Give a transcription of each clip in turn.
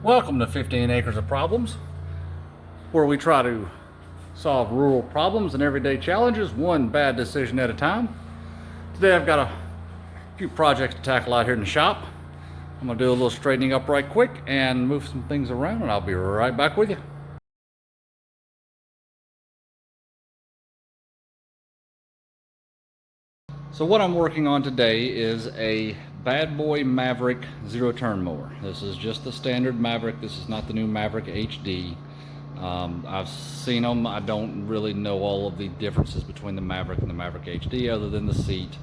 Welcome to 15 Acres of Problems, where we try to solve rural problems and everyday challenges one bad decision at a time. Today I've got a few projects to tackle out here in the shop. I'm going to do a little straightening up right quick and move some things around, and I'll be right back with you. So what I'm working on today is a Bad Boy Maverick zero-turn mower. This is just the standard Maverick. This is not the new Maverick HD. I've seen them. I don't really know all of the differences between the Maverick and the Maverick HD other than the seat.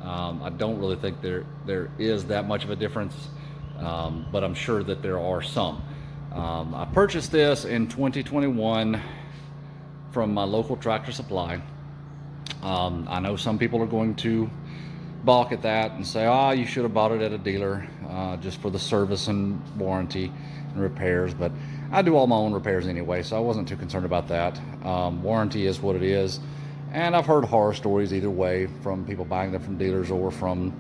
I don't really think there is that much of a difference, but I'm sure that there are some. I purchased this in 2021 from my local Tractor Supply. I know some people are going to balk at that and say, you should have bought it at a dealer just for the service and warranty and repairs, but I do all my own repairs anyway, so I wasn't too concerned about that. Warranty is what it is, and I've heard horror stories either way from people buying them from dealers or from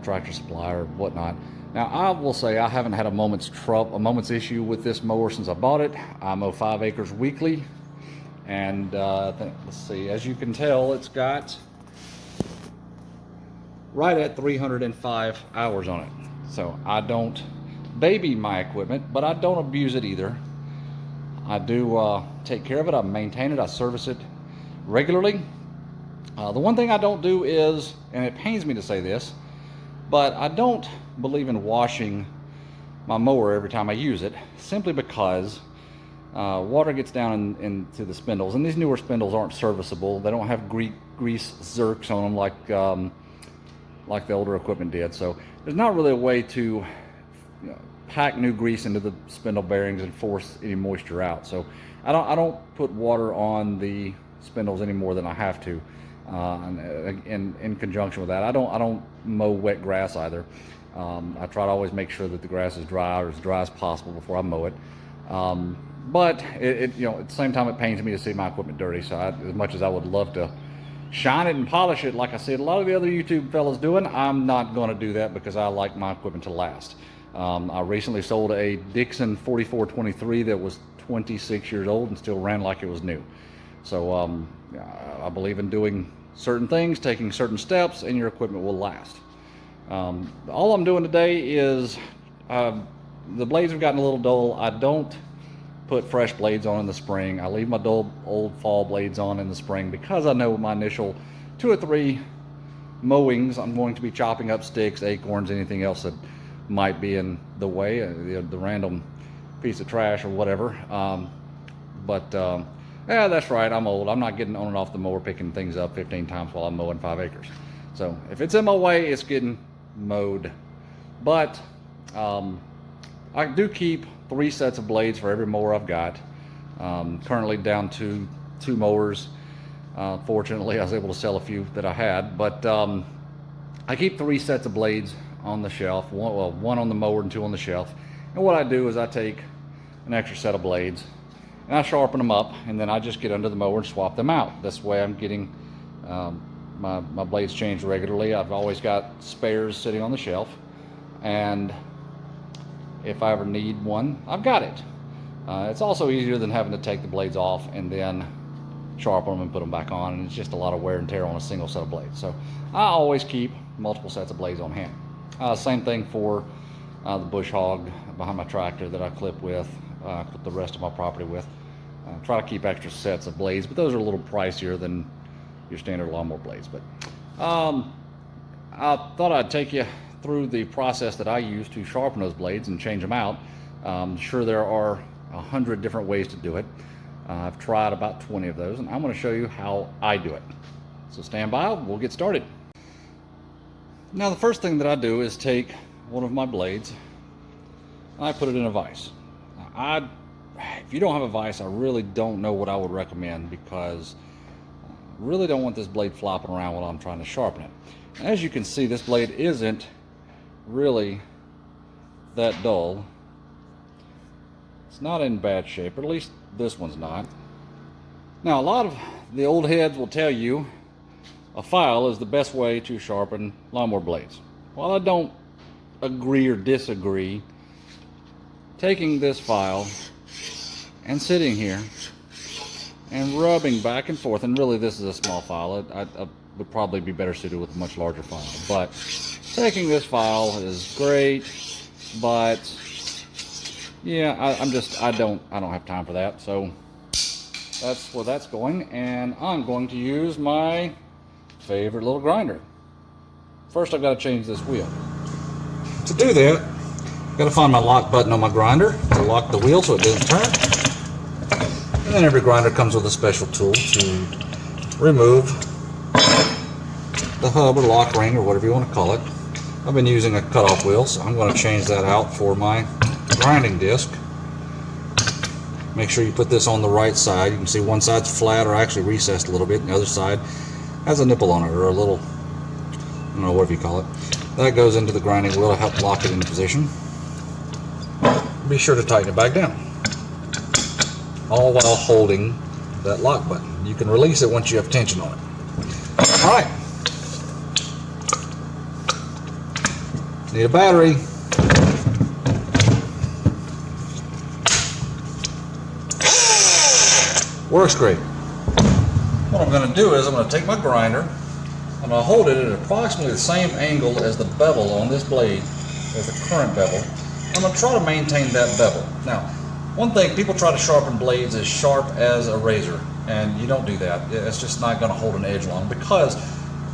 Tractor Supply or whatnot. Now, I will say I haven't had a moment's issue with this mower since I bought it. I mow 5 acres weekly, and I think, let's see, as you can tell, it's got right at 305 hours on it. So I don't baby my equipment, but I don't abuse it either. I do take care of it. I maintain it. I service it regularly. The one thing I don't do is, and it pains me to say this, but I don't believe in washing my mower every time I use it, simply because water gets down into the spindles, and these newer spindles aren't serviceable. They don't have grease zerks on them like the older equipment did. So there's not really a way to pack new grease into the spindle bearings and force any moisture out. So I don't put water on the spindles any more than I have to. And in conjunction with that, I don't mow wet grass either. I try to always make sure that the grass is dry, or as dry as possible, before I mow it. But at the same time, it pains me to see my equipment dirty. So as much as I would love to shine it and polish it like I see a lot of the other YouTube fellas doing, I'm not going to do that because I like my equipment to last. I recently sold a Dixon 4423 that was 26 years old and still ran like it was new. So I believe in doing certain things, taking certain steps, and your equipment will last. All I'm doing today is the blades have gotten a little dull. I don't put fresh blades on in the spring. I leave my dull old fall blades on in the spring because I know my initial 2 or 3 mowings I'm going to be chopping up sticks, acorns, anything else that might be in the way, the random piece of trash or whatever. Yeah, that's right, I'm old. I'm not getting on and off the mower picking things up 15 times while I'm mowing 5 acres. So if it's in my way, it's getting mowed. But I do keep 3 sets of blades for every mower I've got. Currently down to 2 mowers. Fortunately, I was able to sell a few that I had, but I keep 3 sets of blades on the shelf, one on the mower and 2 on the shelf. And what I do is I take an extra set of blades and I sharpen them up, and then I just get under the mower and swap them out. This way I'm getting my blades changed regularly. I've always got spares sitting on the shelf, and if I ever need one, I've got it. It's also easier than having to take the blades off and then sharpen them and put them back on, and it's just a lot of wear and tear on a single set of blades. So I always keep multiple sets of blades on hand. Same thing for the bush hog behind my tractor that I clip with, clip the rest of my property with. Try to keep extra sets of blades, but those are a little pricier than your standard lawnmower blades. But I thought I'd take you through the process that I use to sharpen those blades and change them out. I'm sure there are 100 different ways to do it. I've tried about 20 of those, and I'm going to show you how I do it. So stand by, we'll get started. Now, the first thing that I do is take one of my blades and I put it in a vise. Now, if you don't have a vise, I really don't know what I would recommend, because I really don't want this blade flopping around while I'm trying to sharpen it. As you can see, this blade isn't really that dull. It's not in bad shape, or at least this one's not. Now, a lot of the old heads will tell you a file is the best way to sharpen lawnmower blades. While I don't agree or disagree, taking this file and sitting here and rubbing back and forth, and really this is a small file. I would probably be better suited with a much larger file, but taking this file is great. But yeah, I don't have time for that, so that's where that's going. And I'm going to use my favorite little grinder. First, I've got to change this wheel. To do that, I've got to find my lock button on my grinder to lock the wheel so it doesn't turn. And then every grinder comes with a special tool to remove the hub or lock ring or whatever you want to call it. I've been using a cutoff wheel, so I'm going to change that out for my grinding disc. Make sure you put this on the right side. You can see one side's flat or actually recessed a little bit, and the other side has a nipple on it, or a little, I don't know, whatever you call it. That goes into the grinding wheel to help lock it into position. Be sure to tighten it back down, all while holding that lock button. You can release it once you have tension on it. Alright. Need a battery. Works great. What I'm going to do is I'm going to take my grinder, I'm going to hold it at approximately the same angle as the bevel on this blade, as the current bevel. I'm going to try to maintain that bevel. Now, one thing, people try to sharpen blades as sharp as a razor, and you don't do that. It's just not going to hold an edge long, because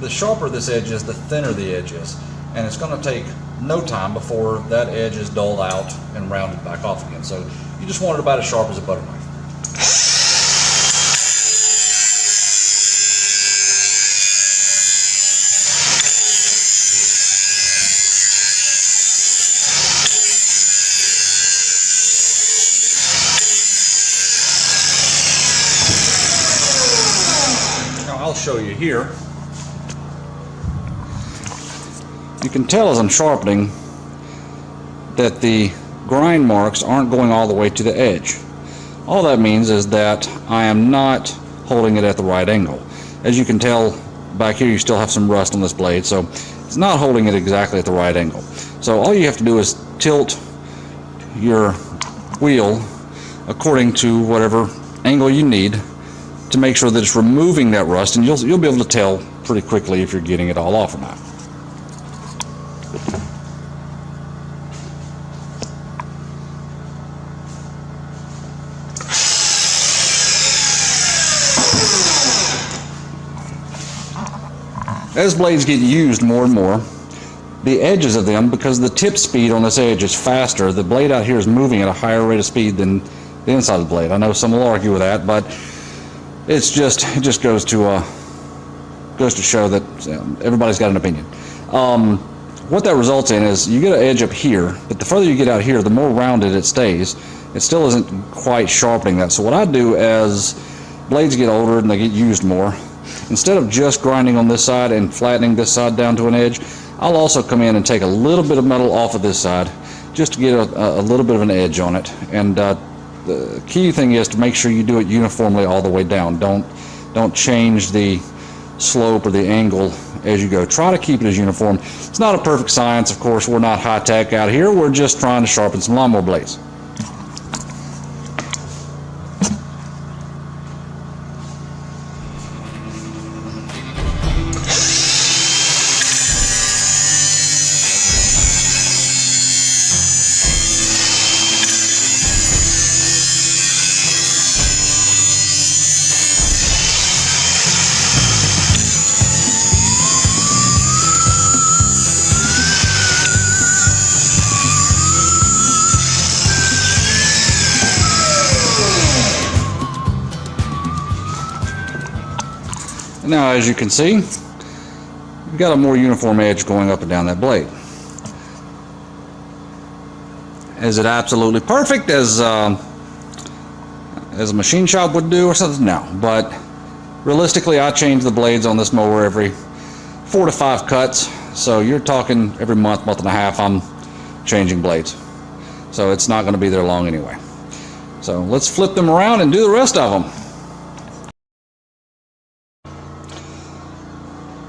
the sharper this edge is, the thinner the edge is. And it's going to take no time before that edge is dulled out and rounded back off again. So you just want it about as sharp as a butter knife. I'll show you here. You can tell as I'm sharpening that the grind marks aren't going all the way to the edge. All that means is that I am not holding it at the right angle. As you can tell back here, you still have some rust on this blade, so it's not holding it exactly at the right angle. So all you have to do is tilt your wheel according to whatever angle you need to make sure that it's removing that rust, and you'll be able to tell pretty quickly if you're getting it all off or not. As blades get used more and more, the edges of them, because the tip speed on this edge is faster, the blade out here is moving at a higher rate of speed than the inside of the blade. I know some will argue with that, but it just goes to show that everybody's got an opinion. What that results in is you get an edge up here, but the further you get out here, the more rounded it stays. It still isn't quite sharpening that. So what I do as blades get older and they get used more, instead of just grinding on this side and flattening this side down to an edge, I'll also come in and take a little bit of metal off of this side just to get a little bit of an edge on it. And the key thing is to make sure you do it uniformly all the way down. Don't change the slope or the angle as you go. Try to keep it as uniform. It's not a perfect science, of course. We're not high tech out here. We're just trying to sharpen some lawnmower blades. Now, as you can see, you've got a more uniform edge going up and down that blade. Is it absolutely perfect as a machine shop would do or something? No, but realistically, I change the blades on this mower every 4 to 5 cuts. So you're talking every month and a half, I'm changing blades. So it's not going to be there long anyway. So let's flip them around and do the rest of them.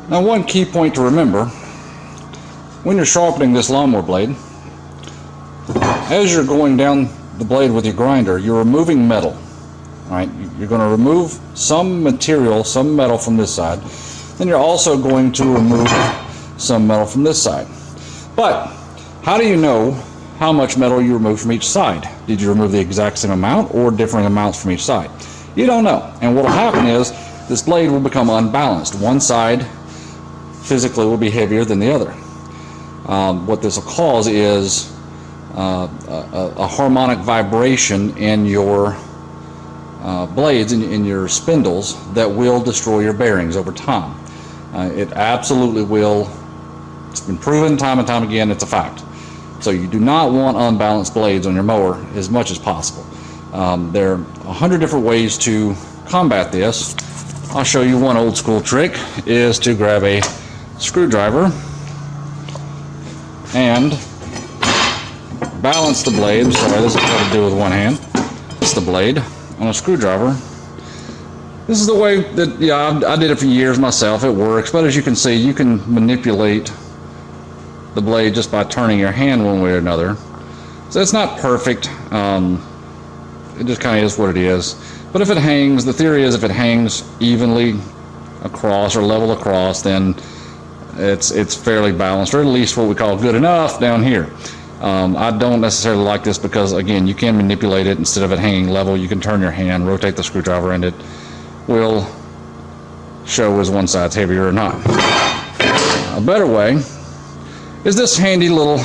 Now, one key point to remember when you're sharpening this lawnmower blade as you're going down the blade with your grinder, you're removing metal. Right? You're going to remove some material, some metal from this side. Then you're also going to remove some metal from this side. But how do you know how much metal you removed from each side? Did you remove the exact same amount or different amounts from each side? You don't know. And what will happen is this blade will become unbalanced. One side physically will be heavier than the other. What this will cause is a harmonic vibration in your blades, in your spindles, that will destroy your bearings over time. It absolutely will. It's been proven time and time again. It's a fact. So you do not want unbalanced blades on your mower as much as possible. There are 100 different ways to combat this. I'll show you one old school trick, is to grab a screwdriver and balance the blade. Sorry, this is hard to do with one hand. It's the blade on a screwdriver. This is the way that, yeah, I did it for years myself. It works, but as you can see, you can manipulate the blade just by turning your hand one way or another. So it's not perfect. It just kind of is what it is. But if it hangs, the theory is if it hangs evenly across or level across, then it's fairly balanced, or at least what we call good enough down here. I don't necessarily like this because, again, you can manipulate it. Instead of it hanging level, you can turn your hand, rotate the screwdriver, and it will show as one side's heavier or not. A better way is this handy little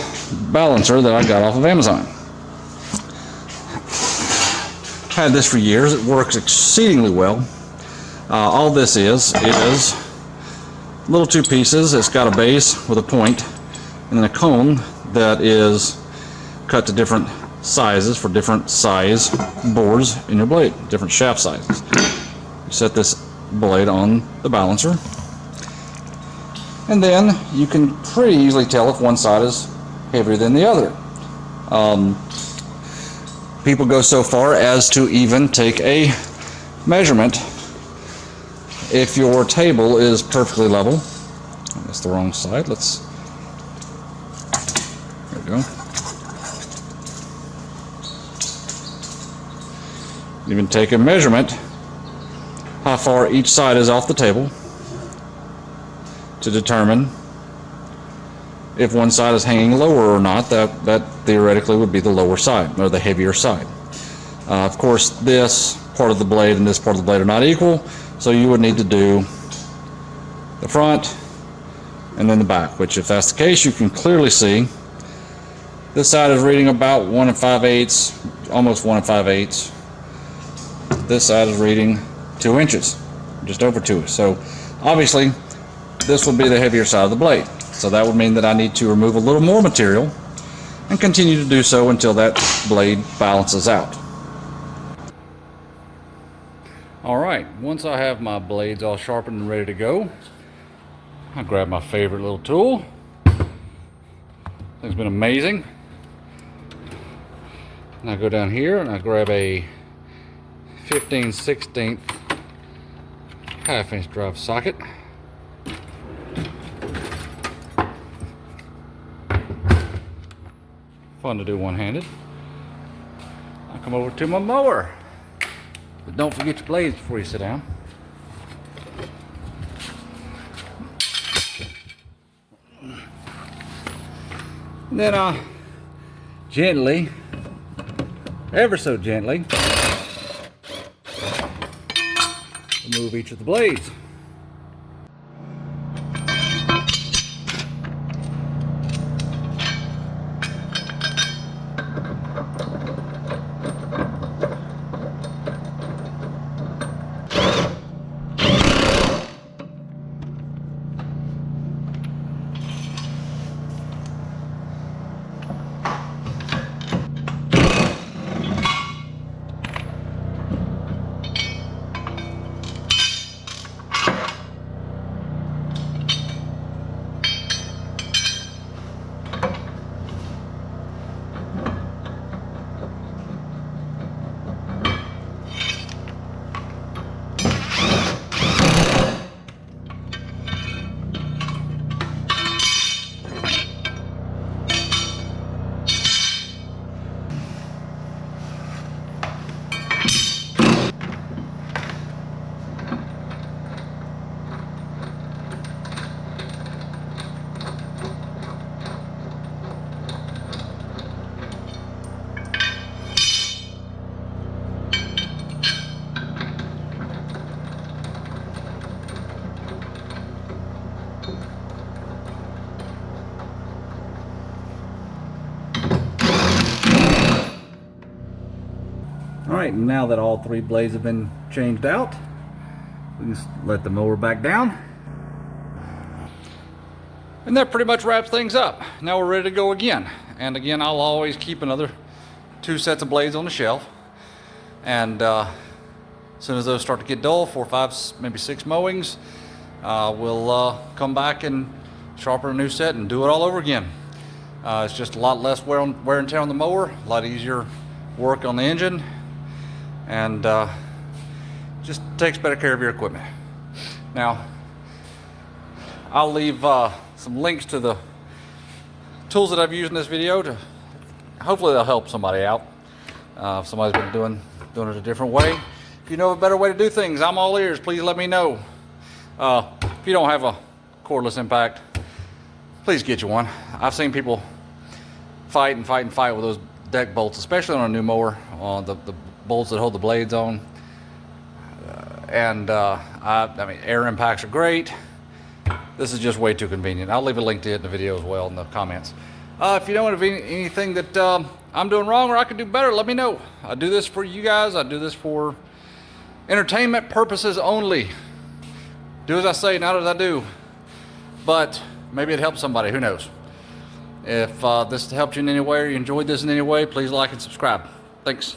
balancer that I got off of Amazon. Had this for years. It works exceedingly well. All this is little two pieces. It's got a base with a point and then a cone that is cut to different sizes for different size bores in your blade, different shaft sizes. You set this blade on the balancer, and then you can pretty easily tell if one side is heavier than the other. People go so far as to even take a measurement. If your table is perfectly level, that's the wrong side. There we go. Even take a measurement how far each side is off the table to determine if one side is hanging lower or not. That theoretically would be the lower side, or the heavier side. Of course, this part of the blade and this part of the blade are not equal, so you would need to do the front and then the back, which, if that's the case, you can clearly see this side is reading about 1 5/8, almost 1 5/8. This side is reading 2 inches, just over 2. So obviously this would be the heavier side of the blade. So that would mean that I need to remove a little more material and continue to do so until that blade balances out. Alright, once I have my blades all sharpened and ready to go, I grab my favorite little tool. It's been amazing. And I go down here and I grab a 15/16 1/2-inch drive socket. Fun to do one-handed. I come over to my mower. But don't forget your blades before you sit down. And then I gently, ever so gently, remove each of the blades. All right, now that all 3 blades have been changed out, we can just let the mower back down. And that pretty much wraps things up. Now we're ready to go again. And again, I'll always keep another 2 sets of blades on the shelf. And as soon as those start to get dull, 4, 5, maybe 6 mowings, we'll come back and sharpen a new set and do it all over again. It's just a lot less wear and tear on the mower, a lot easier work on the engine, and just takes better care of your equipment. Now, I'll leave some links to the tools that I've used in this video to hopefully they'll help somebody out. If somebody's been doing it a different way. If you know a better way to do things, I'm all ears. Please let me know. If you don't have a cordless impact, please get you one. I've seen people fight with those deck bolts, especially on a new mower, on the bolts that hold the blades on. I mean, air impacts are great. This is just way too convenient. I'll leave a link to it in the video as well in the comments. If you know of anything that I'm doing wrong or I could do better, let me know. I do this for you guys. I do this for entertainment purposes only. Do as I say, not as I do. But maybe it helps somebody, who knows. If this helped you in any way or you enjoyed this in any way, please like and subscribe. Thanks.